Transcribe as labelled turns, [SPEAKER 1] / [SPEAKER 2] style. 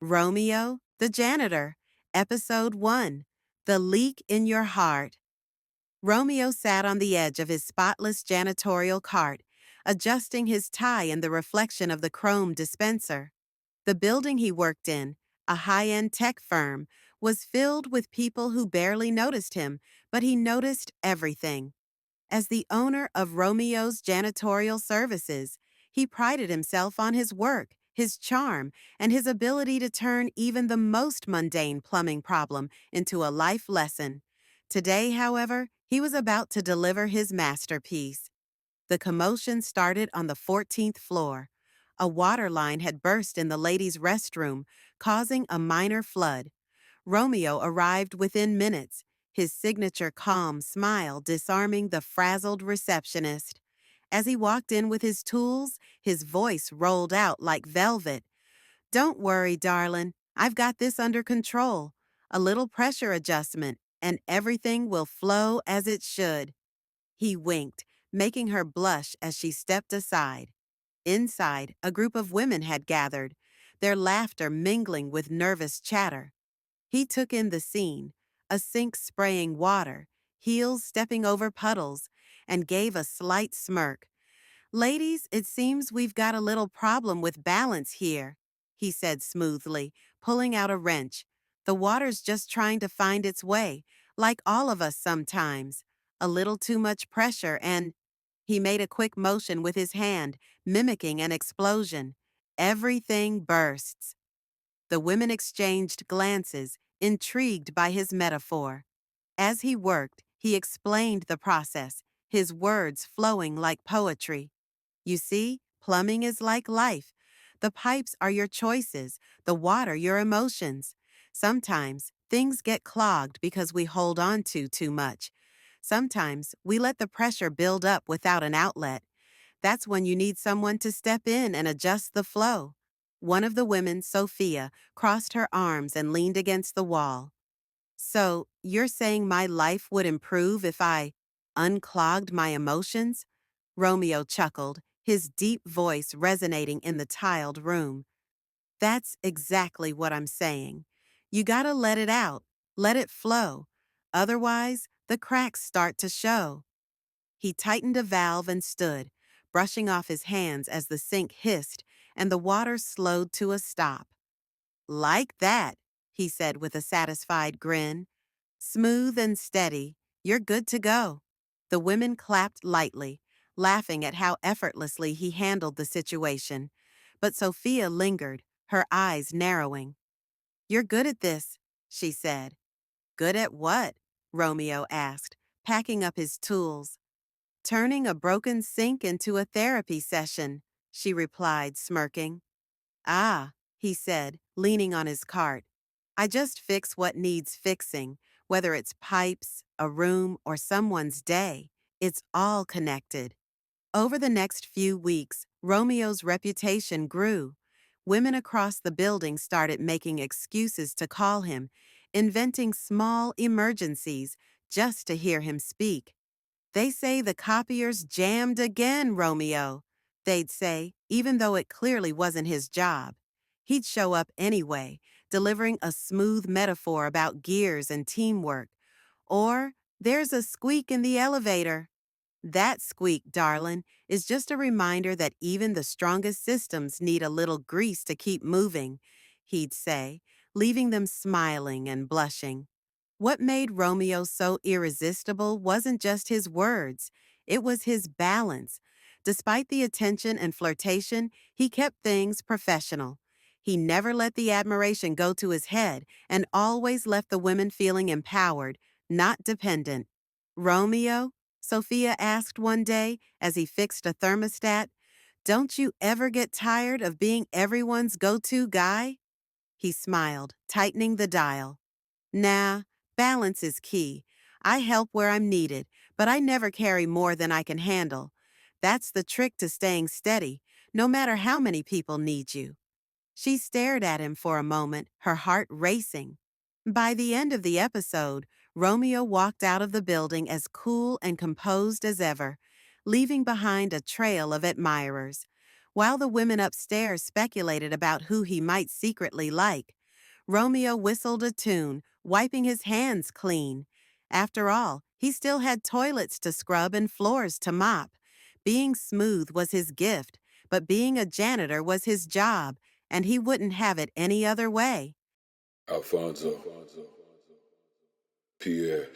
[SPEAKER 1] Romeo, the Janitor, Episode 1, The Leak in Your Heart. Romeo sat on the edge of his spotless janitorial cart, adjusting his tie in the reflection of the chrome dispenser. The building he worked in, a high-end tech firm, was filled with people who barely noticed him, but he noticed everything. As the owner of Romeo's janitorial services, he prided himself on his work, his charm, and his ability to turn even the most mundane plumbing problem into a life lesson. Today, however, he was about to deliver his masterpiece. The commotion started on the 14th floor. A water line had burst in the ladies' restroom, causing a minor flood. Romeo arrived within minutes, his signature calm smile disarming the frazzled receptionist. As he walked in with his tools, his voice rolled out like velvet. "Don't worry, darling. I've got this under control. A little pressure adjustment, and everything will flow as it should." He winked, making her blush as she stepped aside. Inside, a group of women had gathered, their laughter mingling with nervous chatter. He took in the scene, a sink spraying water, heels stepping over puddles, and gave a slight smirk. "Ladies, it seems we've got a little problem with balance here," he said smoothly, pulling out a wrench. "The water's just trying to find its way, like all of us sometimes. A little too much pressure and—" He made a quick motion with his hand, mimicking an explosion. Everything bursts. The women exchanged glances, intrigued by his metaphor. As he worked, he explained the process, his words flowing like poetry. "You see, plumbing is like life. The pipes are your choices, the water your emotions. Sometimes things get clogged because we hold on to too much. Sometimes we let the pressure build up without an outlet. That's when you need someone to step in and adjust the flow." One of the women, Sophia, crossed her arms and leaned against the wall. "So, you're saying my life would improve if I unclogged my emotions?" Romeo chuckled, his deep voice resonating in the tiled room. "That's exactly what I'm saying. You gotta let it out, let it flow. Otherwise, the cracks start to show." He tightened a valve and stood, brushing off his hands as the sink hissed and the water slowed to a stop. "Like that," he said with a satisfied grin. "Smooth and steady. You're good to go." The women clapped lightly, laughing at how effortlessly he handled the situation. But Sophia lingered, her eyes narrowing. "You're good at this," she said. "Good at what?" Romeo asked, packing up his tools. "Turning a broken sink into a therapy session," she replied, smirking. "Ah," he said, leaning on his cart. "I just fix what needs fixing, whether it's pipes, a room, or someone's day. It's all connected." Over the next few weeks, Romeo's reputation grew. Women across the building started making excuses to call him, inventing small emergencies just to hear him speak. "They say the copier's jammed again, Romeo," they'd say, even though it clearly wasn't his job. He'd show up anyway, delivering a smooth metaphor about gears and teamwork. Or, "There's a squeak in the elevator." "That squeak, darling, is just a reminder that even the strongest systems need a little grease to keep moving," he'd say, leaving them smiling and blushing. What made Romeo so irresistible wasn't just his words, it was his balance. Despite the attention and flirtation, he kept things professional. He never let the admiration go to his head and always left the women feeling empowered, not dependent. "Romeo?" Sophia asked one day as he fixed a thermostat. "Don't you ever get tired of being everyone's go-to guy?" He smiled, tightening the dial. "Nah, balance is key. I help where I'm needed, but I never carry more than I can handle. That's the trick to staying steady, no matter how many people need you." She stared at him for a moment, her heart racing. By the end of the episode, Romeo walked out of the building as cool and composed as ever, leaving behind a trail of admirers. While the women upstairs speculated about who he might secretly like, Romeo whistled a tune, wiping his hands clean. After all, he still had toilets to scrub and floors to mop. Being smooth was his gift, but being a janitor was his job, and he wouldn't have it any other way.
[SPEAKER 2] Alfonzo Pierre.